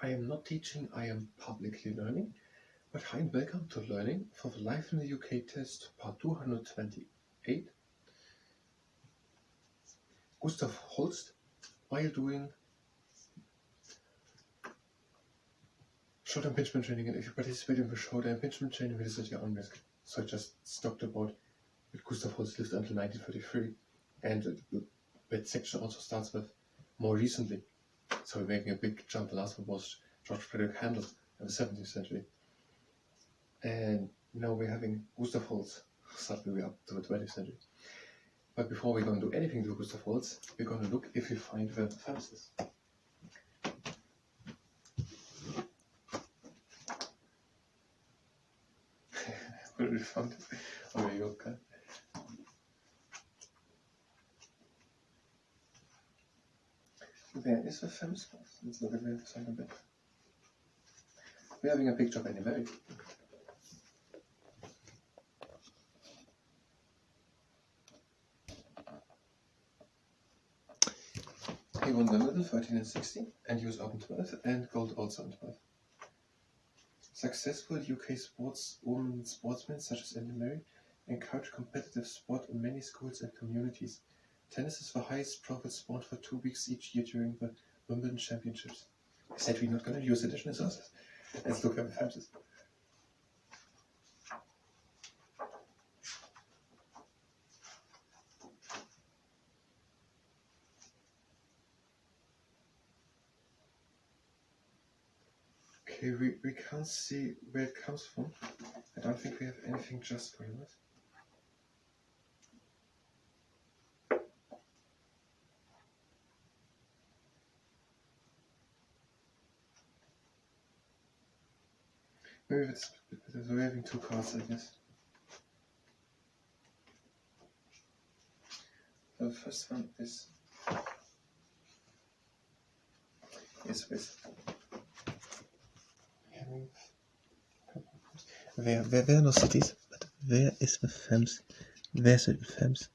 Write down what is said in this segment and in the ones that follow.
I am not teaching, I am publicly learning, but hi and welcome to Learning for the Life in the UK test, part 228. Gustav Holst, while doing short impingement training, and if you participate in the short impingement training, it is at your own risk. So I just talked about that Gustav Holst lived until 1933, and that section also starts with more recently. So we're making a big jump. The last one was George Frederick Handel in the 17th century. And now we're having Gustav Holst. Suddenly we're up to the 20th century. But before we're going to do anything to Gustav Holst, we're going to look if we find the premises. Where we found it? Oh, there you go. Okay. Where is the famous place? Let's look at where the second bit. We're having a picture of Annie Mary. He won Wimbledon 13 and 16, and US Open 12, and gold also in 12. Successful UK women sportsmen such as Annie Mary encourage competitive sport in many schools and communities. Tennis is the highest profit sport for 2 weeks each year during the Wimbledon Championships. I said we're not going to use additional sources. Let's look at the premises. Okay, we can't see where it comes from. I don't think we have anything just for us. Maybe it's because we're having two cards, I guess. The first one is with There are no cities, but where is the Thames? Where's the Thames?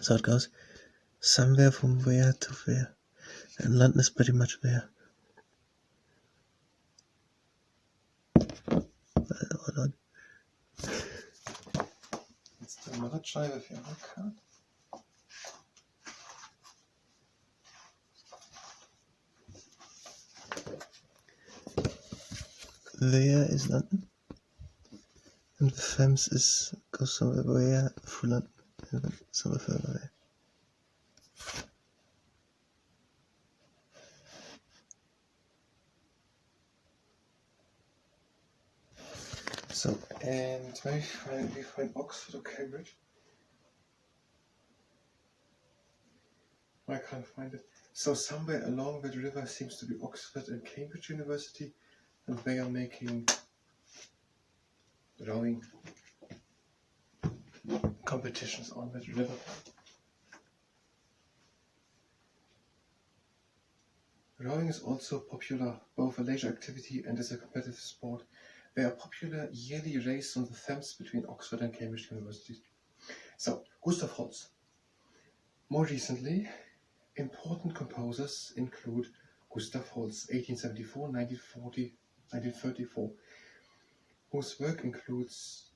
So it goes somewhere from where to where, and London is pretty much where. Hold on. Let's do another try with the other card. Where is London? And the Thames goes somewhere where through London, and somewhere further away. So, and maybe we find Oxford or Cambridge. I can't find it. So somewhere along that river seems to be Oxford and Cambridge University, and they are making rowing competitions on that river. Rowing is also popular, both a leisure activity and as a competitive sport. They are popular yearly race on the Thames between Oxford and Cambridge universities. So, Gustav Holst. More recently, important composers include Gustav Holst, 1874, 1940, 1934, whose work includes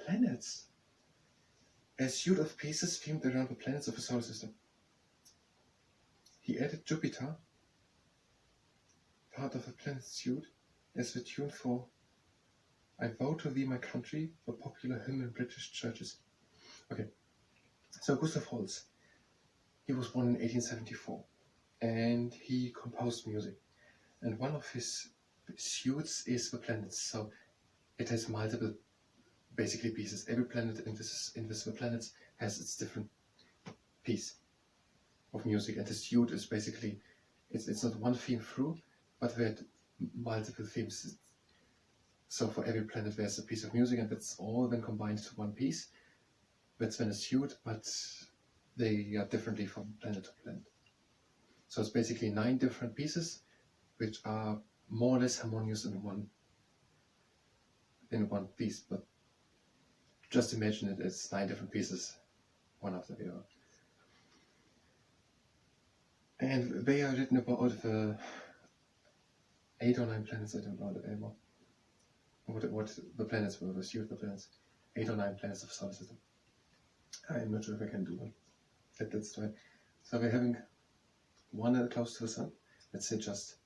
planets, a suite of pieces themed around the planets of the solar system. He added Jupiter, part of the planet suite, as the tune for I Vow to Thee My Country, the popular hymn in British churches. Okay, so Gustav Holst, he was born in 1874, and he composed music. And one of his suites is the planets, so it has multiple, basically, pieces. Every planet in this the planets has its different piece of music, and the suite is basically, it's not one theme through, but we had multiple themes. So for every planet there's a piece of music, and that's all then combined to one piece. That's then a suite, but they are differently from planet to planet. So it's basically 9 different pieces, which are more or less harmonious in one piece, but just imagine it as 9 different pieces, one after the other. And they are written about the 8 or 9 planets, I don't know it anymore. What the planets were, the stupid planets. 8 or 9 planets of the solar system. I'm not sure if I can do one. That's right. So we're having one close to the sun. Let's say just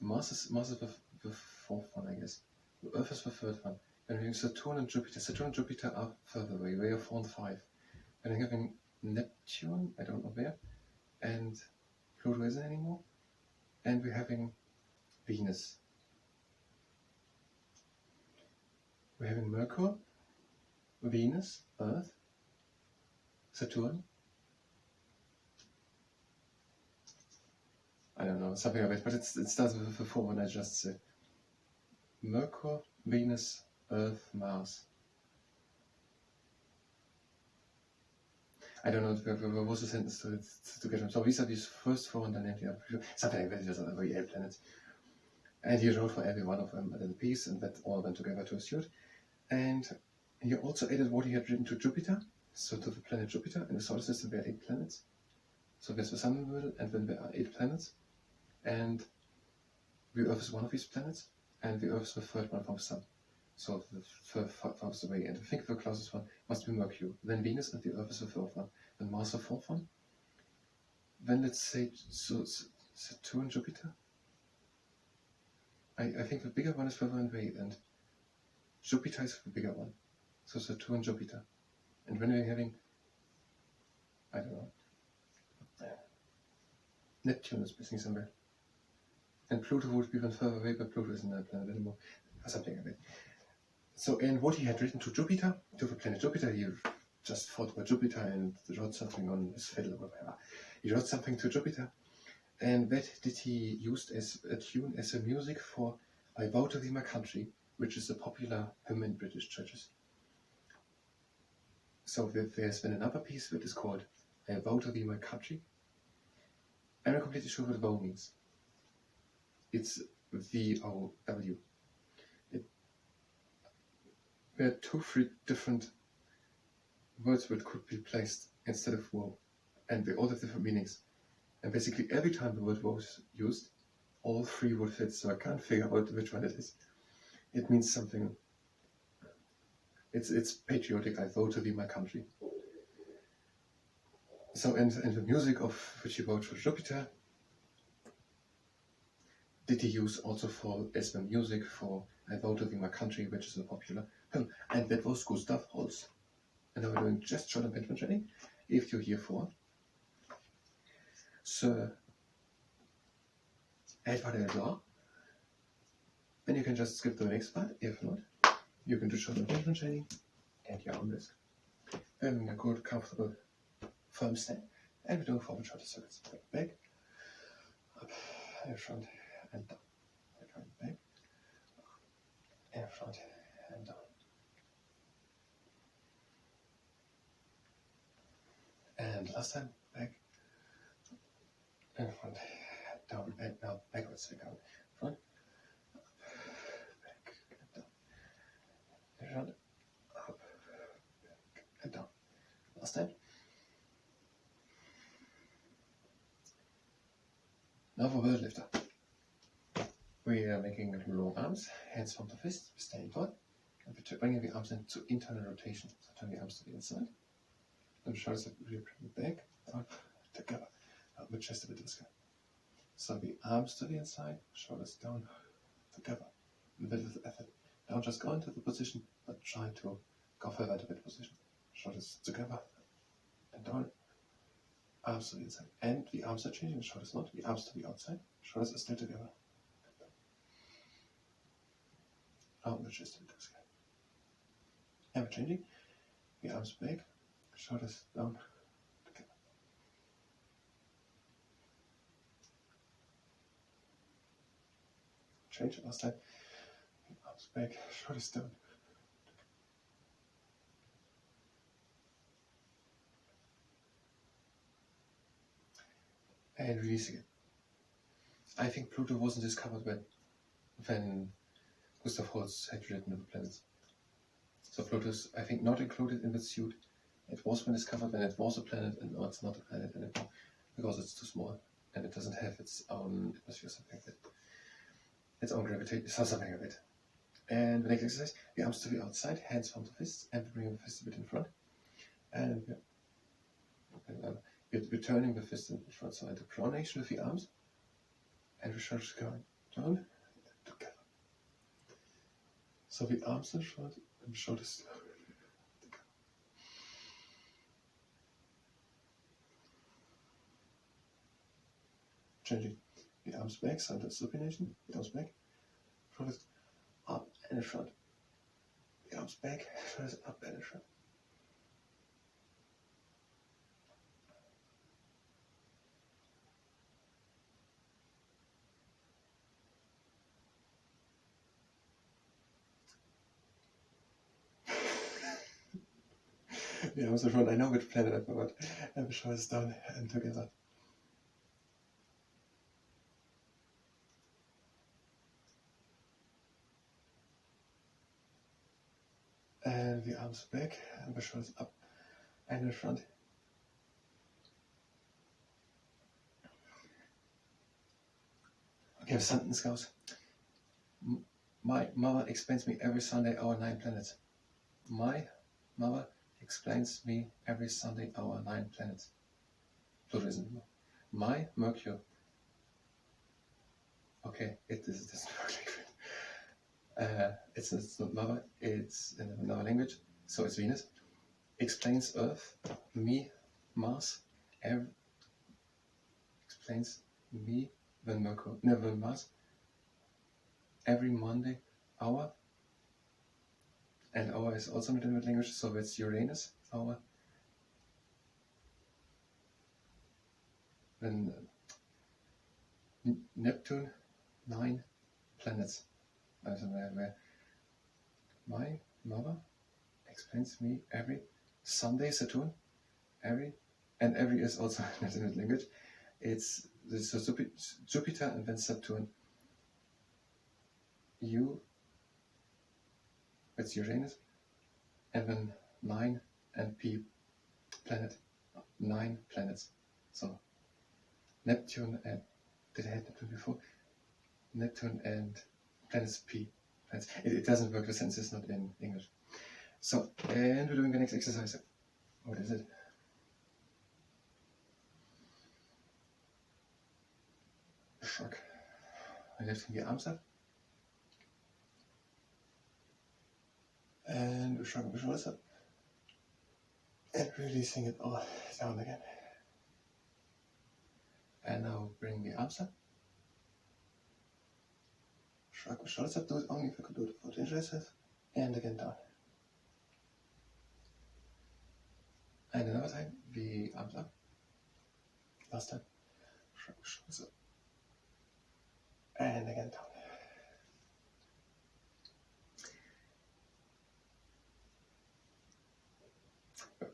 Mars is the 4th one, I guess. The Earth is the 3rd one. Then we're having Saturn and Jupiter. Saturn and Jupiter are further away. They are 4 and 5. And we're having Neptune, I don't know where, and Pluto isn't anymore. And we're having Venus. We're having Mercury, Venus, Earth, Saturn. I don't know, something like that, but it starts with the 4 one I just said. Mercury, Venus, Earth, Mars. I don't know, there was a sentence to get them. So these are these first 4 and then something like that, just every 8 planets. And he wrote for every one of them a little piece, and that all went together to a suit. And he also added what he had written to Jupiter, so to the planet Jupiter. In the solar system there are 8 planets. So there's the sun in the middle, and then there are 8 planets. And the Earth is one of these planets, and the Earth is the 3rd one from the sun. So the farthest away, and I think the closest one must be Mercury. Then Venus, and the Earth is the 3rd one. Then Mars the 4th one. Then let's say so Saturn, Jupiter. I think the bigger one is further away, and Jupiter is the bigger one. So Saturn, Jupiter. And when we're having, I don't know, Neptune is missing somewhere. And Pluto would be even further away, but Pluto isn't a planet anymore. Or something like that. So, and what he had written to Jupiter, to the planet Jupiter, he just thought about Jupiter and wrote something on his fiddle or whatever. He wrote something to Jupiter, and that did he use as a tune, as a music for I Vow to Thee My Country, which is a popular hymn in British churches. So there's been another piece that is called I Vow to Thee My Country. I'm not completely sure what vow means. It's V-O-W. There are 2-3 different words that could be placed instead of woe, and they all have different meanings. And basically every time the word woe is used, all 3 would fit, so I can't figure out which one it is. It means something. It's patriotic, I vow to thee my country. So, and the music of which he wrote for Jupiter, did he use also as the music for I Vow to Thee My Country, which is a popular hymn. And that was Gustav Holst. And now we're doing just short impingement training. If you're here for Sir Edward Edgar, then you can just skip to the next part. If not, you can do short impingement training at your own risk. Having a good, comfortable, firm stand. And we're doing forward shorter circuits. Back, up, in front, and down. Back, in front, and down. And last time, back, in front, down, and now backwards, again. Front, back, and down. In front, up, back, and down. Last time. Now for word lifter. We are making low arms, hands from the fist, staying tall, and we're bringing the arms into internal rotation. So turn the arms to the inside, and shoulders really bring it back, down, together, out with chest a bit to the sky. So the arms to the inside, shoulders down, together, a bit of effort. Don't just go into the position, but try to go further into that position. Shoulders together, and down, arms to the inside. And the arms are changing, shoulders not, the arms to the outside, shoulders are still together. Out with chest to the sky. And we're changing, the arms back, shoulders down, together. Change last time, the arms back, shoulders down. And releasing it. I think Pluto wasn't discovered when Gustav Holst had written the planets. So Pluto is, I think, not included in the suit. It was when discovered when it was a planet, and now it's not a planet anymore because it's too small and it doesn't have its own atmosphere, something like that. Its own gravitation, so something like that. And the next exercise, the arms to the outside, hands from the fists, and we bring the fist a bit in front. And we're turning the fist in front, so into pronation with the arms, and the shoulders going down together. So the arms in front and the shoulders together. Changing the arms back, so into supination, the arms back, shoulders up and in front. The arms back, shoulders up and in front. The arms in front, I know which planet I forgot, and the shoulders down and together. And the arms back, and the shoulders up and in front. Okay, the sentence goes. My mother explains me every Sunday our 9 planets. My mother explains me every Sunday our 9 planets. Pluto isn't. My Mercury. Okay, it doesn't work like that. It's not mother, it's in another language, so it's Venus. Explains Earth, me, Mars, explains me, then Mercury, never Mars, every Monday, hour, and hour is also in the language, so it's Uranus, hour. Then Neptune, 9 planets. Also where my mother explains me every Sunday, Saturn, every is also in the language. It's Jupiter and then Saturn. It's Uranus, and then 9 and P planet, 9 planets. So Neptune and, did I have Neptune before? Neptune and planets P. Planets. It doesn't work, the sentence is not in English. So, and we're doing the next exercise. What is it? Shrug. I'm lifting the arms up. And we're shrugging the shoulders up. And releasing it all down again. And now bring the arms up. Shrug the shoulders up. Do it only if I could do it for 10 exercises. And again down. And another time, the arms up. Last time. Shrug the shoulders up. And again down.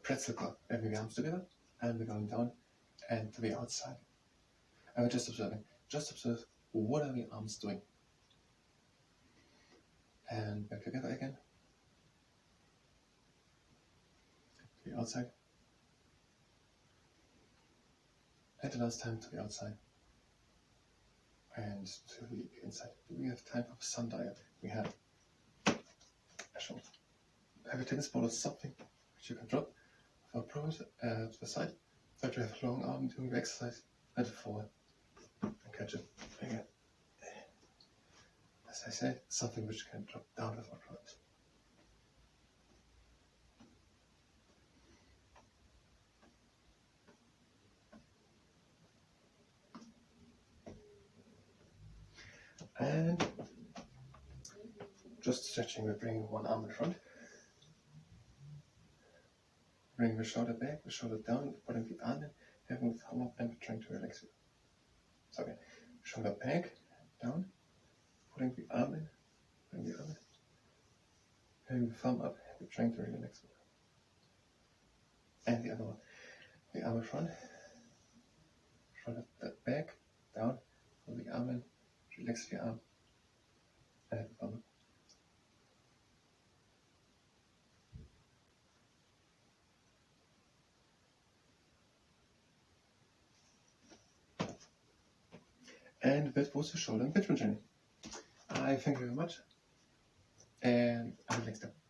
Pretzel clap. Bring the arms together. And we're going down and to the outside. And we're just observing. Just observe, what are the arms doing? And back together again. To the outside. And the last time to the outside. And to the inside. Do we have time for sun dial? We have a shoulder. Have a tennis ball or something which you can drop without problems to the side. So to have a long arm doing the exercise and forward. And catch it again. As I said, something which can drop down without problems. And just stretching, we're bringing one arm in front. Bring the shoulder back, the shoulder down, putting the arm in, having the thumb up and trying to relax it. So again, shoulder back, down, putting the arm in, bring the arm in, having the thumb up, and trying to relax it. And the other one, the arm in front, shoulder back, down, pull the arm in, relax the arm, and have the thumb up. And that was the shoulder and pitchman journey. I thank you very much, and until next time.